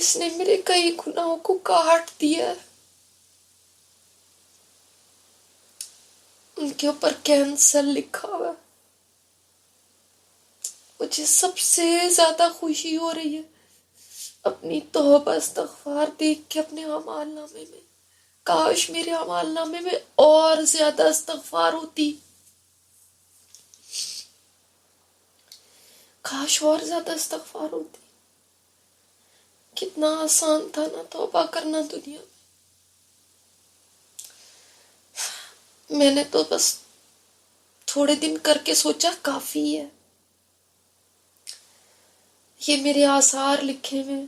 جس نے میرے کئی گناہوں کو کاٹ دیا ہے، ان کے اوپر کینسر لکھا ہوا ہے۔ مجھے سب سے زیادہ خوشی ہو رہی ہے اپنی توبہ استغفار دیکھ کے اپنے اعمال نامے میں۔ کاش میرے اعمال نامے میں اور زیادہ استغفار ہوتی، کاش اور زیادہ استغفار ہوتی۔ کتنا آسان تھا نا توبہ کرنا دنیا میں۔ میں نے تو بس تھوڑے دن کر کے سوچا کافی ہے۔ یہ میرے آثار لکھے ہوئے،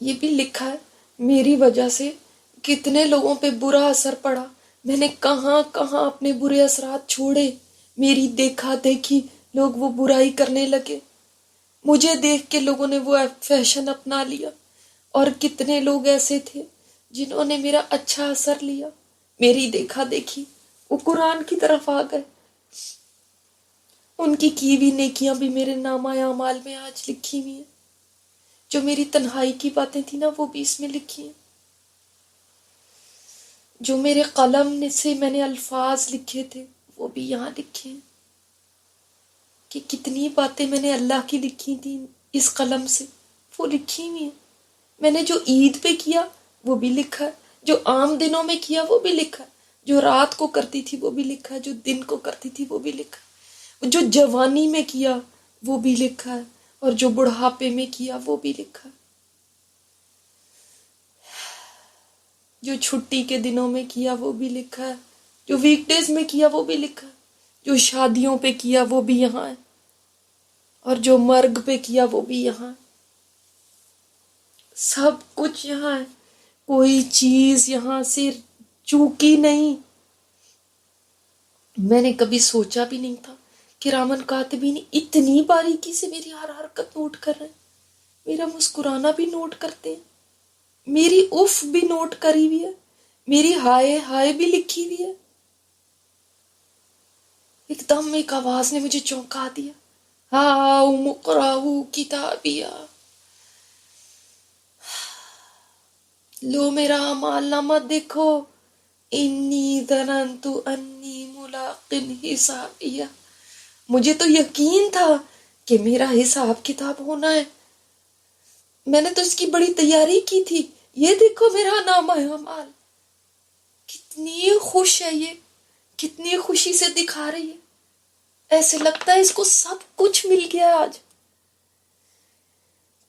یہ بھی لکھا ہے میری وجہ سے کتنے لوگوں پہ برا اثر پڑا، میں نے کہاں کہاں اپنے برے اثرات چھوڑے، میری دیکھا دیکھی لوگ وہ برائی کرنے لگے، مجھے دیکھ کے لوگوں نے وہ فیشن اپنا لیا، اور کتنے لوگ ایسے تھے جنہوں نے میرا اچھا اثر لیا، میری دیکھا دیکھی وہ قرآن کی طرف آ گئے، ان کی ہوئی نیکیاں بھی میرے نامہ اعمال میں آج لکھی ہوئی ہیں، جو میری تنہائی کی باتیں تھی نا وہ بھی اس میں لکھی ہیں، جو میرے قلم سے میں نے الفاظ لکھے تھے وہ بھی یہاں لکھے ہیں، کہ کتنی باتیں میں نے اللہ کی لکھی تھی اس قلم سے، وہ لکھی ہوئی ہیں۔ میں نے جو عید پہ کیا وہ بھی لکھا ہے، جو عام دنوں میں کیا وہ بھی لکھا ہے، جو رات کو کرتی تھی وہ بھی لکھا ہے، جو دن کو کرتی تھی وہ بھی لکھا ہے، جو جوانی میں کیا وہ بھی لکھا ہے، اور جو بڑھاپے میں کیا وہ بھی لکھا ہے، جو چھٹی کے دنوں میں کیا وہ بھی لکھا ہے، جو ویک ڈیز میں کیا وہ بھی لکھا ہے، جو شادیوں پہ کیا وہ بھی یہاں ہے، اور جو مرگ پہ کیا وہ بھی یہاں ہے، سب کچھ یہاں ہے، کوئی چیز یہاں سے چوکی نہیں۔ میں نے کبھی سوچا بھی نہیں تھا کہ رامن کاتبین اتنی باریکی سے میری ہر حرکت نوٹ کر رہے ہیں، میرا مسکرانا بھی نوٹ کرتے ہیں، میری اف بھی نوٹ کری ہوئی ہے، میری ہائے ہائے بھی لکھی ہوئی ہے۔ ایک دم ایک آواز نے مجھے چونکا دیا، ہاؤ مقرہو کتابیا، لو میرا اعمال نامہ دیکھو، انی ظننت انی ملاق حسابیہ، مجھے تو یقین تھا کہ میرا حساب کتاب ہونا ہے، میں نے تو اس کی بڑی تیاری کی تھی، یہ دیکھو میرا نامہ اعمال، کتنی خوش ہے یہ، کتنی خوشی سے دکھا رہی ہے، ایسے لگتا ہے اس کو سب کچھ مل گیا آج۔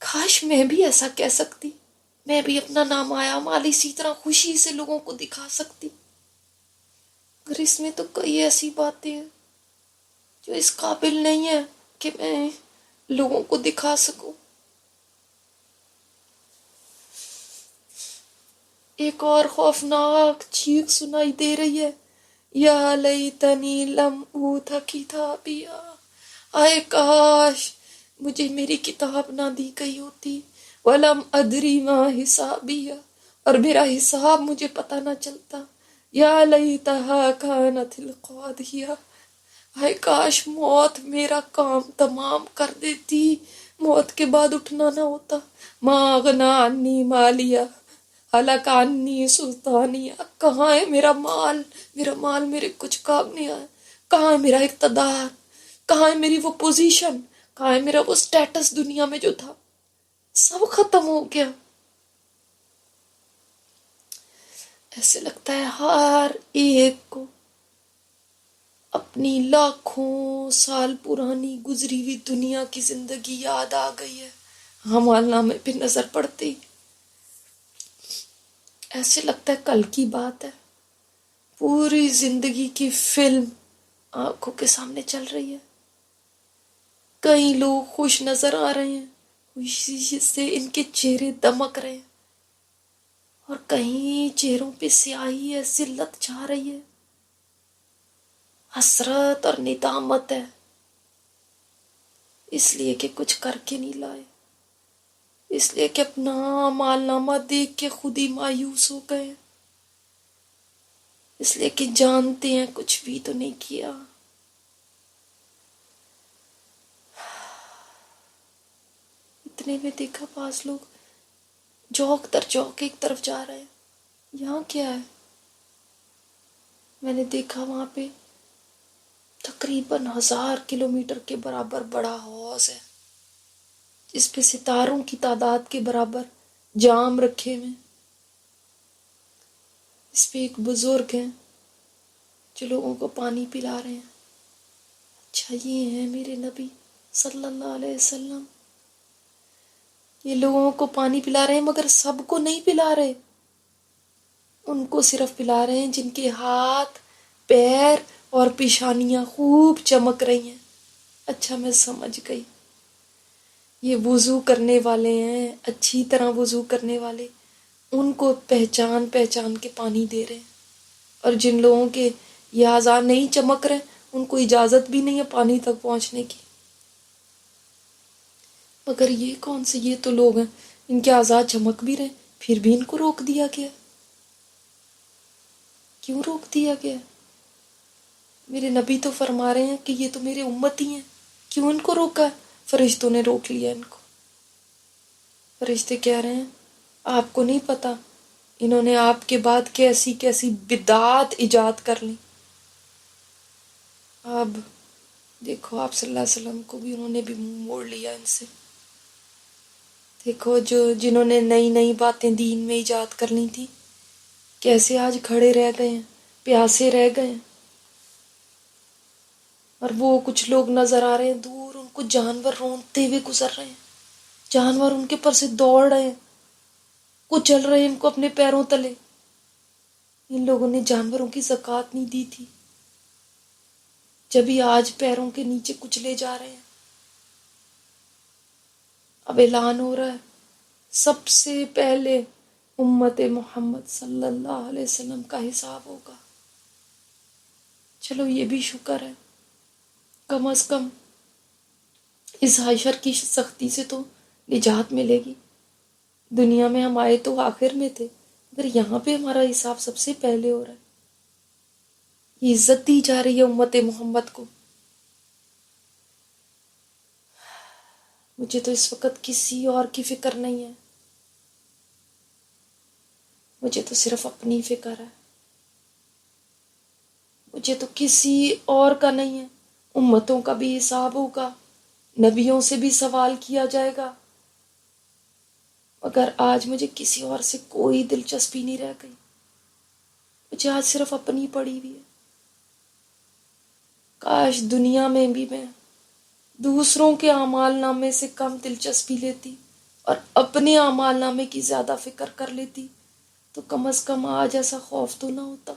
کاش میں بھی ایسا کہہ سکتی، میں بھی اپنا نامہ اعمال اسی طرح خوشی سے لوگوں کو دکھا سکتی، مگر اس میں تو کئی ایسی باتیں ہیں جو اس قابل نہیں ہے کہ میں لوگوں کو دکھا سکوں۔ ایک اور خوفناک چیخ سنائی دے رہی ہے، یا لیتنی لم اوت کتابیا، آئے کاش مجھے میری کتاب نہ دی گئی ہوتی، ولم ادری ما حسابیا، اور میرا حساب مجھے پتہ نہ چلتا، یا لیتہا کانت القاضیہ، ہائے کاش موت میرا کام تمام کر دیتی، موت کے بعد اٹھنا نہ ہوتا، ما اغنی عنی مالیہ ہلاک عنی سلطانیہ، کہاں ہے میرا مال، میرا مال میرے کچھ کام نہیں آیا، کہاں ہے میرا اقتدار، کہاں ہے میری وہ پوزیشن، کہاں ہے میرا وہ سٹیٹس دنیا میں جو تھا، سب ختم ہو گیا۔ ایسے لگتا ہے ہر ایک کو اپنی لاکھوں سال پرانی گزری ہوئی دنیا کی زندگی یاد آ گئی ہے، اعمال نامے پہ نظر پڑتے ہی ایسے لگتا ہے کل کی بات ہے، پوری زندگی کی فلم آنکھوں کے سامنے چل رہی ہے، کئی لوگ خوش نظر آ رہے ہیں، خوشی سے ان کے چہرے دمک رہے ہیں، اور کہیں چہروں پہ سیاہی ہے، ذلت چھا رہی ہے، حسرت اور ندامت ہے، اس لیے کہ کچھ کر کے نہیں لائے، اس لیے کہ اپنا اعمال نامہ دیکھ کے خود ہی مایوس ہو گئے، اس لیے کہ جانتے ہیں کچھ بھی تو نہیں کیا۔ اتنے میں دیکھا بعض لوگ جوک در جوک ایک طرف جا رہے ہیں۔ یہاں کیا ہے؟ میں نے دیکھا وہاں پہ تقریباً 1000 کلومیٹر کے برابر بڑا حوض ہے، جس پہ ستاروں کی تعداد کے برابر جام رکھے ہوئے ہیں۔ اس پہ ایک بزرگ ہیں جو لوگوں کو پانی پلا رہے ہیں۔ اچھا، یہ ہیں میرے نبی صلی اللہ علیہ وسلم۔ یہ لوگوں کو پانی پلا رہے ہیں، مگر سب کو نہیں پلا رہے، ان کو صرف پلا رہے ہیں جن کے ہاتھ، پیر اور پیشانیاں خوب چمک رہی ہیں۔ اچھا، میں سمجھ گئی، یہ وضو کرنے والے ہیں، اچھی طرح وضو کرنے والے، ان کو پہچان پہچان کے پانی دے رہے ہیں، اور جن لوگوں کے یہ اعضاء نہیں چمک رہے ان کو اجازت بھی نہیں ہے پانی تک پہنچنے کی۔ مگر یہ کون سے؟ یہ تو لوگ ہیں ان کے اعضاء چمک بھی رہے، پھر بھی ان کو روک دیا گیا۔ کیوں روک دیا گیا؟ میرے نبی تو فرما رہے ہیں کہ یہ تو میرے امتی ہیں، کیوں ان کو روکا ہے؟ فرشتوں نے روک لیا ان کو۔ فرشتے کہہ رہے ہیں آپ کو نہیں پتا انہوں نے آپ کے بعد کیسی کیسی بدعات ایجاد کر لی۔ اب دیکھو آپ صلی اللہ علیہ وسلم کو بھی انہوں نے بھی منہ موڑ لیا ان سے۔ دیکھو جنہوں نے نئی نئی باتیں دین میں ایجاد کر لی تھی، کیسے آج کھڑے رہ گئے ہیں، پیاسے رہ گئے ہیں۔ اور وہ کچھ لوگ نظر آ رہے ہیں دور، ان کو جانور رونتے ہوئے گزر رہے ہیں، جانور ان کے پر سے دوڑ رہے ہیں، کچل رہے ہیں ان کو اپنے پیروں تلے۔ ان لوگوں نے جانوروں کی زکوٰۃ نہیں دی تھی، جبھی آج پیروں کے نیچے کچلے جا رہے ہیں۔ اب اعلان ہو رہا ہے سب سے پہلے امت محمد صلی اللہ علیہ وسلم کا حساب ہوگا۔ چلو یہ بھی شکر ہے، کم از کم اس حشر کی سختی سے تو نجات ملے گی۔ دنیا میں ہم آئے تو آخر میں تھے، مگر یہاں پہ ہمارا حساب سب سے پہلے ہو رہا ہے۔ یہ عزت دی جا رہی ہے امت محمد کو۔ مجھے تو اس وقت کسی اور کی فکر نہیں ہے، مجھے تو صرف اپنی فکر ہے، مجھے تو کسی اور کا نہیں ہے۔ امتوں کا بھی حساب ہوگا، نبیوں سے بھی سوال کیا جائے گا، مگر آج مجھے کسی اور سے کوئی دلچسپی نہیں رہ گئی، مجھے آج صرف اپنی پڑی ہوئی ہے۔ کاش دنیا میں بھی میں دوسروں کے اعمال نامے سے کم دلچسپی لیتی اور اپنے اعمال نامے کی زیادہ فکر کر لیتی، تو کم از کم آج ایسا خوف تو نہ ہوتا۔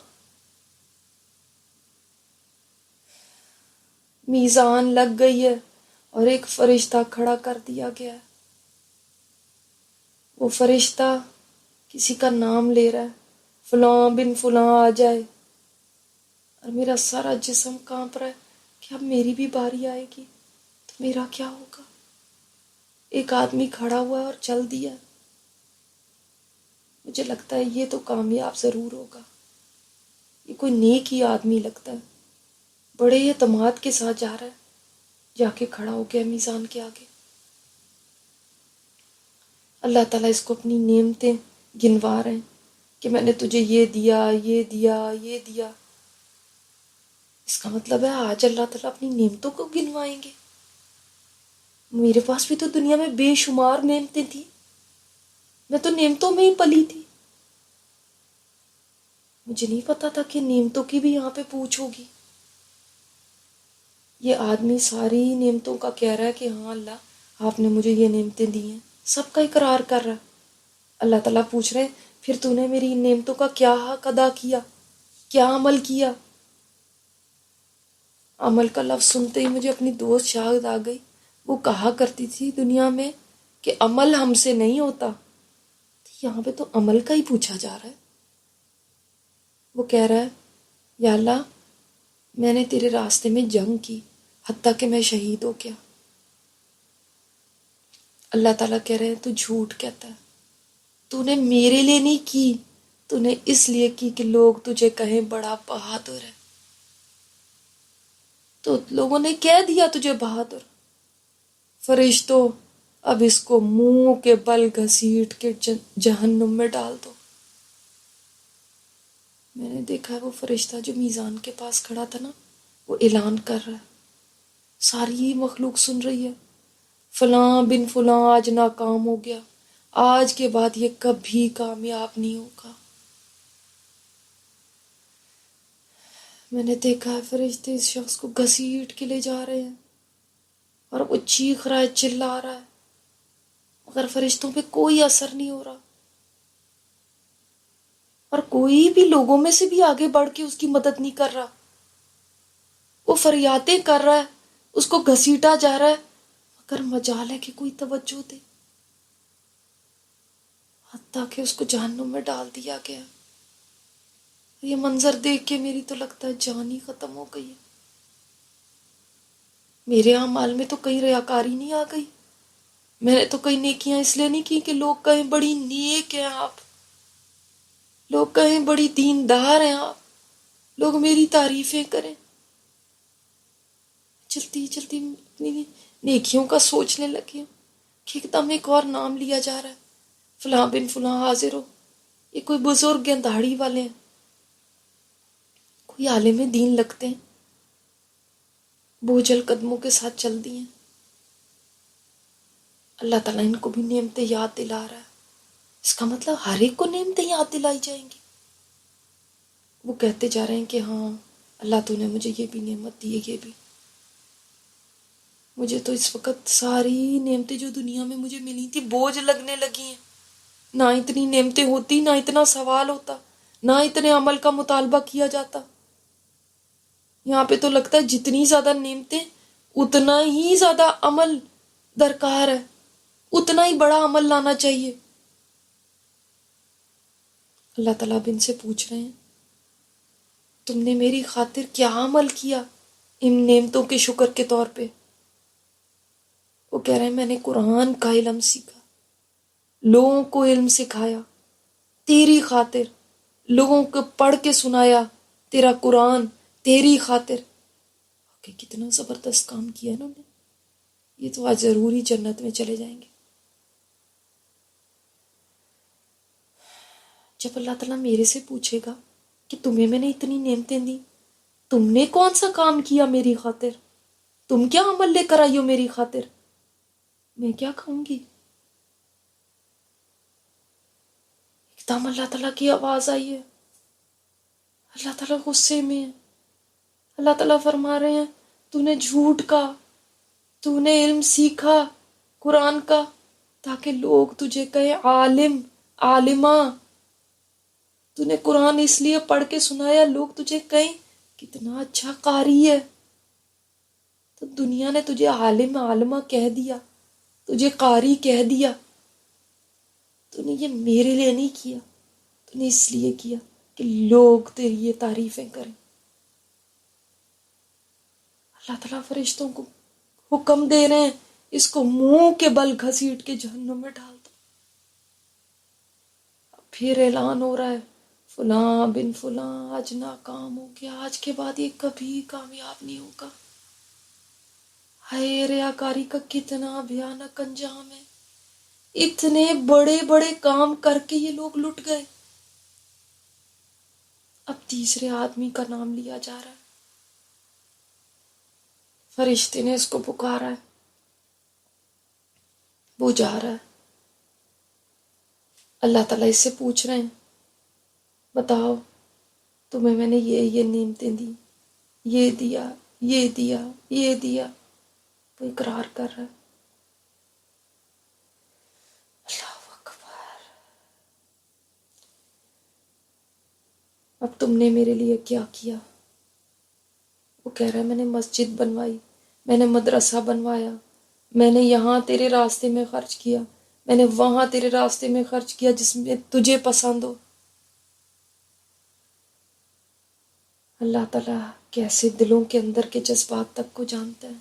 میزان لگ گئی ہے اور ایک فرشتہ کھڑا کر دیا گیا ہے۔ وہ فرشتہ کسی کا نام لے رہا ہے، فلاں بن فلاں آ جائے، اور میرا سارا جسم کانپ رہا ہے کہ اب میری بھی باری آئے گی تو میرا کیا ہوگا۔ ایک آدمی کھڑا ہوا ہے اور چل دیا ہے، مجھے لگتا ہے یہ تو کامیاب ضرور ہوگا، یہ کوئی نیک ہی آدمی لگتا ہے، بڑے اعتماد کے ساتھ جا رہا ہے، جا کے کھڑا ہو گیا میزان کے آگے۔ اللہ تعالیٰ اس کو اپنی نعمتیں گنوا رہے ہیں کہ میں نے تجھے یہ دیا، یہ دیا، یہ دیا۔ اس کا مطلب ہے آج اللہ تعالیٰ اپنی نعمتوں کو گنوائیں گے۔ میرے پاس بھی تو دنیا میں بے شمار نعمتیں تھیں، میں تو نعمتوں میں ہی پلی تھی، مجھے نہیں پتا تھا کہ نعمتوں کی بھی یہاں پہ پوچھ ہوگی۔ یہ آدمی ساری نعمتوں کا کہہ رہا ہے کہ ہاں اللہ آپ نے مجھے یہ نعمتیں دی ہیں، سب کا اقرار کر رہا ہے۔ اللہ تعالیٰ پوچھ رہے ہیں پھر تو نے میری ان نعمتوں کا کیا حق ادا کیا، کیا عمل کیا؟ عمل کا لفظ سنتے ہی مجھے اپنی دوست شاہد آ گئی۔ وہ کہا کرتی تھی دنیا میں کہ عمل ہم سے نہیں ہوتا، یہاں پہ تو عمل کا ہی پوچھا جا رہا ہے۔ وہ کہہ رہا ہے یا اللہ میں نے تیرے راستے میں جنگ کی حتیٰ کہ میں شہید ہو گیا۔ اللہ تعالیٰ کہہ رہے ہیں تو جھوٹ کہتا ہے، تو نے میرے لیے نہیں کی، تو نے اس لیے کی کہ لوگ تجھے کہیں بڑا بہادر ہے۔ تو لوگوں نے کہہ دیا تجھے بہادر، فرشتوں اب اس کو منہ کے بل گھسیٹ کے جہنم میں ڈال دو۔ میں نے دیکھا وہ فرشتہ جو میزان کے پاس کھڑا تھا نا، وہ اعلان کر رہا ہے، ساری مخلوق سن رہی ہے، فلاں بن فلاں آج ناکام ہو گیا، آج کے بعد یہ کبھی کامیاب نہیں ہوگا۔ میں نے دیکھا ہے فرشتے اس شخص کو گھسیٹ کے لے جا رہے ہیں اور وہ چیخ رہا ہے، چلا رہا ہے، مگر فرشتوں پہ کوئی اثر نہیں ہو رہا، اور کوئی بھی لوگوں میں سے بھی آگے بڑھ کے اس کی مدد نہیں کر رہا۔ وہ فریادیں کر رہا ہے، اس کو گھسیٹا جا رہا ہے، مگر مجال ہے کہ کوئی توجہ دے، حتیٰ کہ اس کو جہنم میں ڈال دیا گیا۔ یہ منظر دیکھ کے میری تو لگتا ہے جان ہی ختم ہو گئی ہے۔ میرے اعمال میں تو کہیں ریاکاری نہیں آ گئی؟ میں نے تو کئی نیکیاں اس لیے نہیں کی کہ لوگ کہیں بڑی نیک ہیں آپ، لوگ کہیں بڑی دیندار ہیں آپ، لوگ میری تعریفیں کریں۔ چلتی چلتی اپنی نیکیوں کا سوچنے لگی ہوں کہ ایک دم ایک اور نام لیا جا رہا ہے، فلاں بن فلاں حاضر ہو۔ یہ کوئی بزرگ ہیں، داڑھی والے ہیں، کوئی عالم دین لگتے ہیں، بوجھل قدموں کے ساتھ چل دی ہیں۔ اللہ تعالیٰ ان کو بھی نعمتیں یاد دلا رہا ہے۔ اس کا مطلب ہر ایک کو نعمتیں یاد دلائی جائیں گی۔ وہ کہتے جا رہے ہیں کہ ہاں اللہ تو نے مجھے یہ بھی نعمت دی ہے، یہ بھی۔ مجھے تو اس وقت ساری نعمتیں جو دنیا میں مجھے ملی تھی بوجھ لگنے لگی ہیں۔ نہ اتنی نعمتیں ہوتی، نہ اتنا سوال ہوتا، نہ اتنے عمل کا مطالبہ کیا جاتا۔ یہاں پہ تو لگتا ہے جتنی زیادہ نعمتیں اتنا ہی زیادہ عمل درکار ہے، اتنا ہی بڑا عمل لانا چاہیے۔ اللہ تعالیٰ اب ان سے پوچھ رہے ہیں تم نے میری خاطر کیا عمل کیا ان نعمتوں کے شکر کے طور پہ؟ وہ کہہ رہے ہیں میں نے قرآن کا علم سیکھا، لوگوں کو علم سکھایا تیری خاطر، لوگوں کو پڑھ کے سنایا تیرا قرآن تیری خاطر۔ کہ کتنا زبردست کام کیا انہوں نے، یہ تو آج ضروری جنت میں چلے جائیں گے۔ جب اللہ تعالیٰ میرے سے پوچھے گا کہ تمہیں میں نے اتنی نعمتیں دی، تم نے کون سا کام کیا میری خاطر، تم کیا عمل لے کر آئی ہو میری خاطر، میں کیا کہوں گی؟ ایک دم اللہ تعالیٰ کی آواز آئی ہے، اللہ تعالیٰ غصے میں ہے۔ اللہ تعالیٰ فرما رہے ہیں تو نے جھوٹ کہا، تو نے علم سیکھا قرآن کا تاکہ لوگ تجھے کہیں عالم، عالمہ۔ تو نے قرآن اس لیے پڑھ کے سنایا لوگ تجھے کہیں کتنا اچھا قاری ہے۔ تو دنیا نے تجھے عالم، عالمہ کہہ دیا، تجھے قاری کہہ دیا، تو نے یہ میرے لیے نہیں کیا، تو نے اس لیے کیا کہ لوگ تیری یہ تعریفیں کریں۔ اللہ تعالیٰ فرشتوں کو حکم دے رہے ہیں اس کو منہ کے بل گھسیٹ کے جہنم میں ڈال دو۔ پھر اعلان ہو رہا ہے فلاں بن فلاں آج ناکام ہو گیا، آج کے بعد یہ کبھی کامیاب نہیں ہوگا۔ ہائے ریاکاری کا کتنا بھیانک انجام ہے، اتنے بڑے بڑے کام کر کے یہ لوگ لٹ گئے۔ اب تیسرے آدمی کا نام لیا جا رہا ہے، فرشتے نے اس کو پکارا ہے، وہ جا رہا ہے۔ اللہ تعالیٰ اس سے پوچھ رہے ہیں بتاؤ تمہیں میں نے یہ نعمتیں دی، یہ دیا، یہ دیا، یہ دیا۔ وہ اقرار کر رہا ہے۔ اللہ اکبر۔ اب تم نے میرے لیے کیا کیا؟ وہ کہہ رہا ہے میں نے مسجد بنوائی، میں نے مدرسہ بنوایا، میں نے یہاں تیرے راستے میں خرچ کیا، میں نے وہاں تیرے راستے میں خرچ کیا جس میں تجھے پسند ہو۔ اللہ تعالیٰ کیسے دلوں کے اندر کے جذبات تک کو جانتا ہے،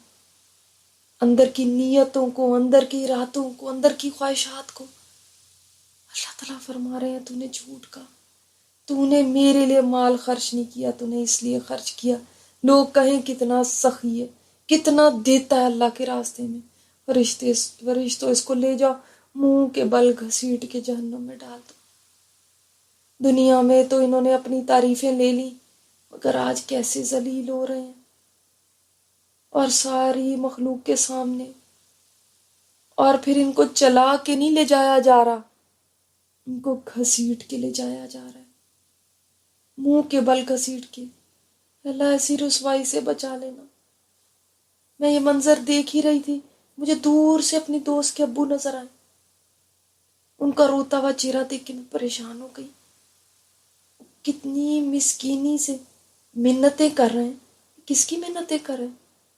اندر کی نیتوں کو، اندر کی ارادوں کو، اندر کی خواہشات کو۔ اللہ تعالیٰ فرما رہے ہیں تو نے جھوٹ کہا، تو نے میرے لیے مال خرچ نہیں کیا، تو نے اس لیے خرچ کیا لوگ کہیں کتنا سخی ہے، کتنا دیتا ہے اللہ کے راستے میں، فرشتوں اس کو لے جاؤ، منہ کے بل گھسیٹ کے جہنم میں ڈال دو۔ دنیا میں تو انہوں نے اپنی تعریفیں لے لی، مگر آج کیسے ذلیل ہو رہے ہیں، اور ساری مخلوق کے سامنے۔ اور پھر ان کو چلا کے نہیں لے جایا جا رہا، ان کو گھسیٹ کے لے جایا جا رہا ہے، منہ کے بل گھسیٹ کے۔ اللہ ایسی رسوائی سے بچا لینا۔ میں یہ منظر دیکھ ہی رہی تھی، مجھے دور سے اپنی دوست کے ابو نظر آئے، ان کا روتا ہوا چہرہ دیکھ کے میں پریشان ہو گئی۔ کتنی مسکینی سے منتیں کر رہے ہیں۔ کس کی منتیں کر رہے ہیں؟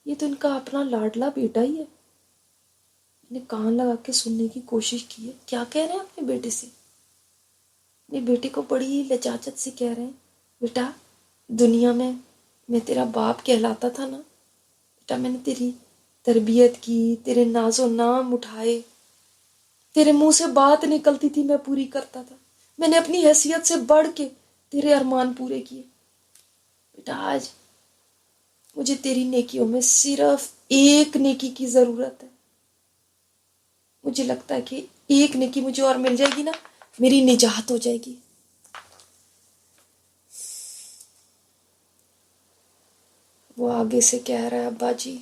یہ تو ان کا اپنا لاڈلا بیٹا ہی ہے۔ میں نے کان لگا کے سننے کی کوشش کی ہے، کیا کہہ رہے ہیں اپنے بیٹے سے؟ اپنے بیٹے کو بڑی لجاجت سے کہہ رہے ہیں، بیٹا دنیا میں تیرا باپ کہلاتا تھا نا بیٹا، میں نے تیری تربیت کی، تیرے ناز و نام اٹھائے، تیرے منہ سے بات نکلتی تھی میں پوری کرتا تھا، میں نے اپنی حیثیت سے بڑھ کے تیرے ارمان پورے کیے۔ بیٹا آج مجھے تیری نیکیوں میں صرف ایک نیکی کی ضرورت ہے۔ مجھے لگتا ہے کہ ایک نیکی مجھے اور مل جائے گی نا، میری نجات ہو جائے گی۔ وہ آگے سے کہہ رہا ہے، ابا جی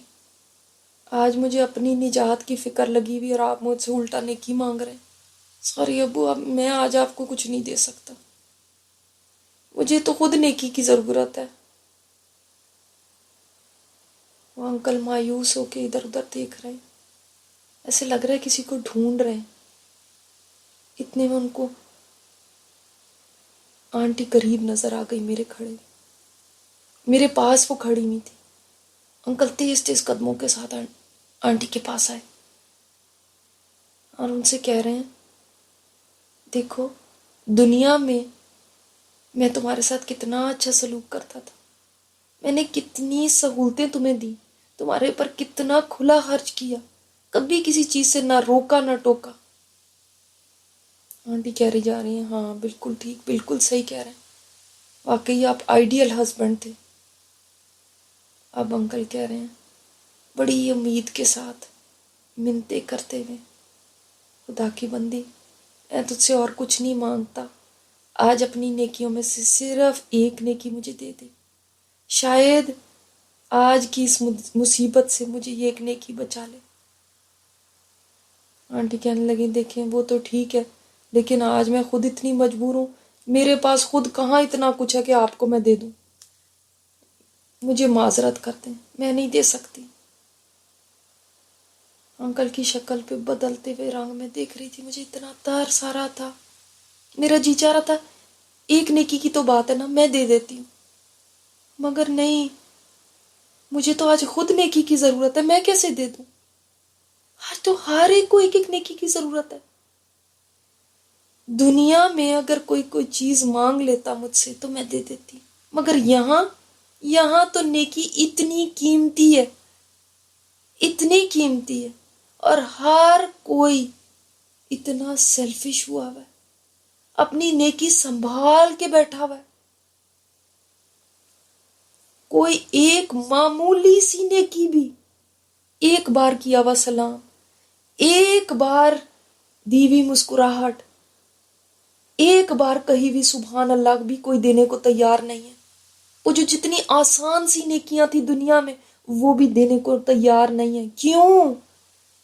آج مجھے اپنی نجات کی فکر لگی ہوئی اور آپ مجھ سے الٹا نیکی مانگ رہے ہیں۔ سوری ابو، اب میں آج آپ کو کچھ نہیں دے سکتا، مجھے تو خود نیکی کی ضرورت ہے۔ وہ انکل مایوس ہو کے ادھر ادھر دیکھ رہے ہیں، ایسے لگ رہا ہے کسی کو ڈھونڈ رہے ہیں۔ اتنے میں ان کو آنٹی قریب نظر آ گئی، میرے پاس وہ کھڑی ہوئی تھی۔ انکل تیز تیز قدموں کے ساتھ آنٹی کے پاس آئے اور ان سے کہہ رہے ہیں، دیکھو دنیا میں تمہارے ساتھ کتنا اچھا سلوک کرتا تھا، میں نے کتنی سہولتیں تمہیں دی، تمہارے اوپر کتنا کھلا خرچ کیا، کبھی کسی چیز سے نہ روکا نہ ٹوکا۔ آنٹی کہہ رہی جا رہی ہیں، ہاں بالکل ٹھیک، بالکل صحیح کہہ رہے ہیں، واقعی آپ آئیڈیل ہسبینڈ تھے۔ اب انکل کہہ رہے ہیں بڑی امید کے ساتھ، منتیں کرتے ہوئے، خدا کی بندی میں تجھ سے اور کچھ نہیں مانگتا، آج اپنی نیکیوں میں سے صرف ایک نیکی مجھے دے دے، شاید آج کی اس مصیبت سے مجھے یہ ایک نیکی بچا لے۔ آنٹی کہنے لگی، دیکھیں وہ تو ٹھیک ہے، لیکن آج میں خود اتنی مجبور ہوں، میرے پاس خود کہاں اتنا کچھ ہے کہ آپ کو میں دے دوں، مجھے معذرت کرتے ہیں، میں نہیں دے سکتی۔ انکل کی شکل پہ بدلتے ہوئے رنگ میں دیکھ رہی تھی، مجھے اتنا ترس آ رہا تھا، میرا جی چاہ رہا تھا ایک نیکی کی تو بات ہے نا، میں دے دیتی ہوں، مگر نہیں، مجھے تو آج خود نیکی کی ضرورت ہے، میں کیسے دے دوں؟ آج تو ہر ایک کو ایک ایک نیکی کی ضرورت ہے۔ دنیا میں اگر کوئی چیز مانگ لیتا مجھ سے تو میں دے دیتی، مگر یہاں تو نیکی اتنی قیمتی ہے، اتنی قیمتی ہے، اور ہر کوئی اتنا سیلفش ہوا ہے، اپنی نیکی سنبھال کے بیٹھا ہوا ہے۔ کوئی ایک معمولی سی نیکی بھی، ایک بار کیا ہوا سلام، ایک بار دی ہوئی مسکراہٹ، ایک بار کہی ہوئی سبحان اللہ بھی کوئی دینے کو تیار نہیں ہے۔ وہ جو جتنی آسان سی نیکیاں تھی دنیا میں، وہ بھی دینے کو تیار نہیں ہے۔ کیوں؟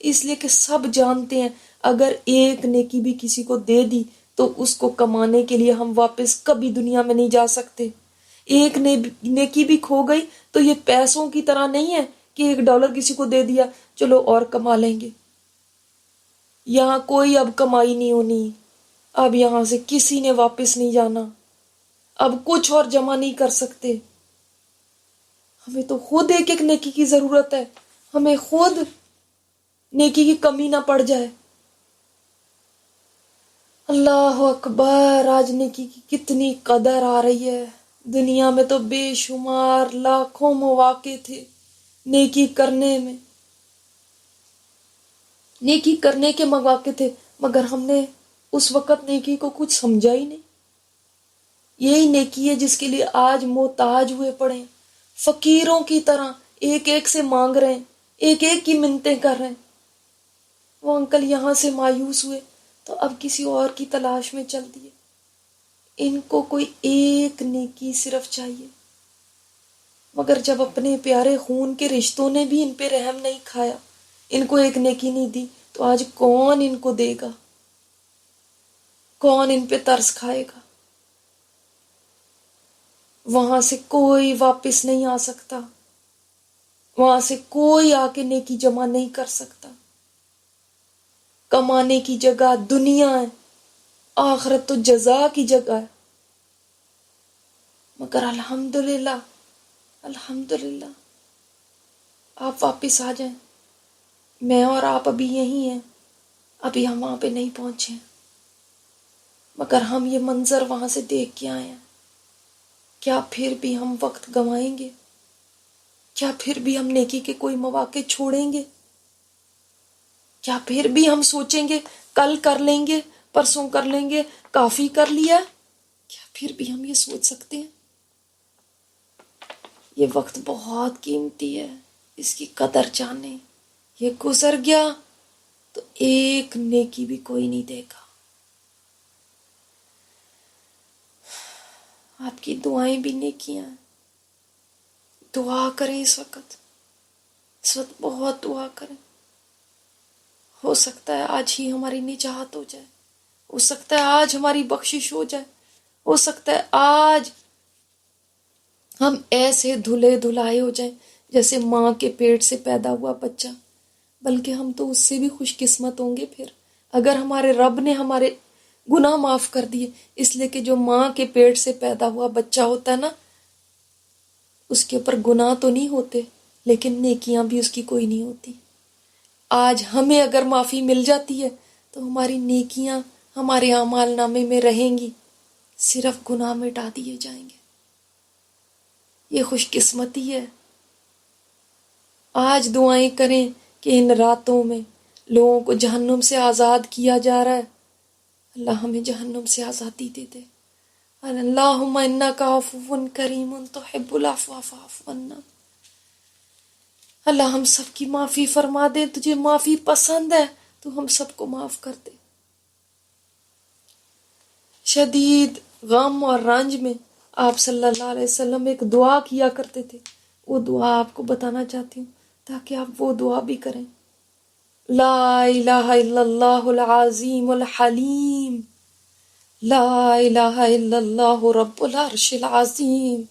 اس لیے کہ سب جانتے ہیں اگر ایک نیکی بھی کسی کو دے دی تو اس کو کمانے کے لیے ہم واپس کبھی دنیا میں نہیں جا سکتے۔ ایک نیکی بھی کھو گئی تو یہ پیسوں کی طرح نہیں ہے کہ $1 کسی کو دے دیا چلو اور کما لیں گے۔ یہاں کوئی اب کمائی نہیں ہونی، اب یہاں سے کسی نے واپس نہیں جانا، اب کچھ اور جمع نہیں کر سکتے۔ ہمیں تو خود ایک ایک نیکی کی ضرورت ہے، ہمیں خود نیکی کی کمی نہ پڑ جائے۔ اللہ اکبر، آج نیکی کی کتنی قدر آ رہی ہے۔ دنیا میں تو بے شمار لاکھوں مواقع تھے نیکی کرنے کے مواقع تھے، مگر ہم نے اس وقت نیکی کو کچھ سمجھا ہی نہیں۔ یہی نیکی ہے جس کے لیے آج محتاج ہوئے پڑے ہیں، فقیروں کی طرح ایک ایک سے مانگ رہے ہیں، ایک ایک کی منتیں کر رہے ہیں۔ وہ انکل یہاں سے مایوس ہوئے تو اب کسی اور کی تلاش میں چل دیے. ان کو کوئی ایک نیکی صرف چاہیے، مگر جب اپنے پیارے خون کے رشتوں نے بھی ان پہ رحم نہیں کھایا، ان کو ایک نیکی نہیں دی، تو آج کون ان کو دے گا؟ کون ان پہ ترس کھائے گا؟ وہاں سے کوئی واپس نہیں آ سکتا، وہاں سے کوئی آ کے نیکی جمع نہیں کر سکتا. کمانے کی جگہ دنیا ہے، آخرت تو جزا کی جگہ ہے. مگر الحمدللہ، الحمدللہ آپ واپس آ جائیں. میں اور آپ ابھی یہی ہیں، ابھی ہم وہاں پہ نہیں پہنچے ہیں، مگر ہم یہ منظر وہاں سے دیکھ کے آئے ہیں. کیا پھر بھی ہم وقت گنوائیں گے؟ کیا پھر بھی ہم نیکی کے کوئی مواقع چھوڑیں گے؟ کیا پھر بھی ہم سوچیں گے کل کر لیں گے، پرسوں کر لیں گے، کافی کر لیا؟ کیا پھر بھی ہم یہ سوچ سکتے ہیں؟ یہ وقت بہت قیمتی ہے، اس کی قدر جانیں. یہ گزر گیا تو ایک نیکی بھی کوئی نہیں دے گا. آپ کی دعائیں بھی نیکیاں ہیں. دعا کریں اس وقت بہت دعا کریں. ہو سکتا ہے آج ہی ہماری نجات ہو جائے، ہو سکتا ہے آج ہماری بخشش ہو جائے، ہو سکتا ہے آج ہم ایسے دھلے دھلائے ہو جائیں جیسے ماں کے پیٹ سے پیدا ہوا بچہ. بلکہ ہم تو اس سے بھی خوش قسمت ہوں گے پھر، اگر ہمارے رب نے ہمارے گناہ معاف کر دیے. اس لیے کہ جو ماں کے پیٹ سے پیدا ہوا بچہ ہوتا ہے نا، اس کے اوپر گناہ تو نہیں ہوتے، لیکن نیکیاں بھی اس کی کوئی نہیں ہوتی. آج ہمیں اگر معافی مل جاتی ہے تو ہماری نیکیاں ہمارے اعمال نامے میں رہیں گی، صرف گناہ مٹا دیے جائیں گے. یہ خوش قسمتی ہے. آج دعائیں کریں کہ ان راتوں میں لوگوں کو جہنم سے آزاد کیا جا رہا ہے. اللہ ہمیں جہنم سے آزادی دے دے. اللہم انک عفو کریم تحب العفو فاعف عنا. اللہ ہم سب کی معافی فرما دے. تجھے معافی پسند ہے تو ہم سب کو معاف کر دے. شدید غم اور رنج میں آپ صلی اللہ علیہ وسلم ایک دعا کیا کرتے تھے. وہ دعا آپ کو بتانا چاہتی ہوں تاکہ آپ وہ دعا بھی کریں. لا الہ الا اللہ العظیم الحلیم، لا الہ الا اللہ رب العرش العظیم،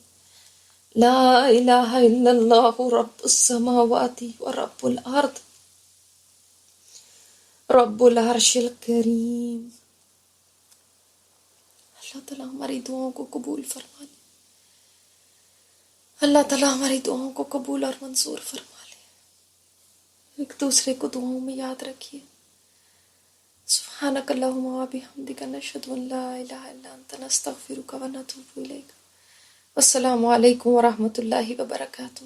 لا الہ الا اللہ رب السماوات ورب الارض رب العرش الکریم. اللہ تعالیٰ ہماری دعاؤں کو قبول فرما لے. اللہ تعالیٰ ہماری دعاؤں کو قبول اور منظور فرما لے. ایک دوسرے کو دعاؤں میں یاد رکھیے. سبحانک اللہم و بحمدک نشہد ان لا الہ الا انت نستغفرک و نتوب الیک. السلام علیکم ورحمۃ اللہ وبرکاتہ.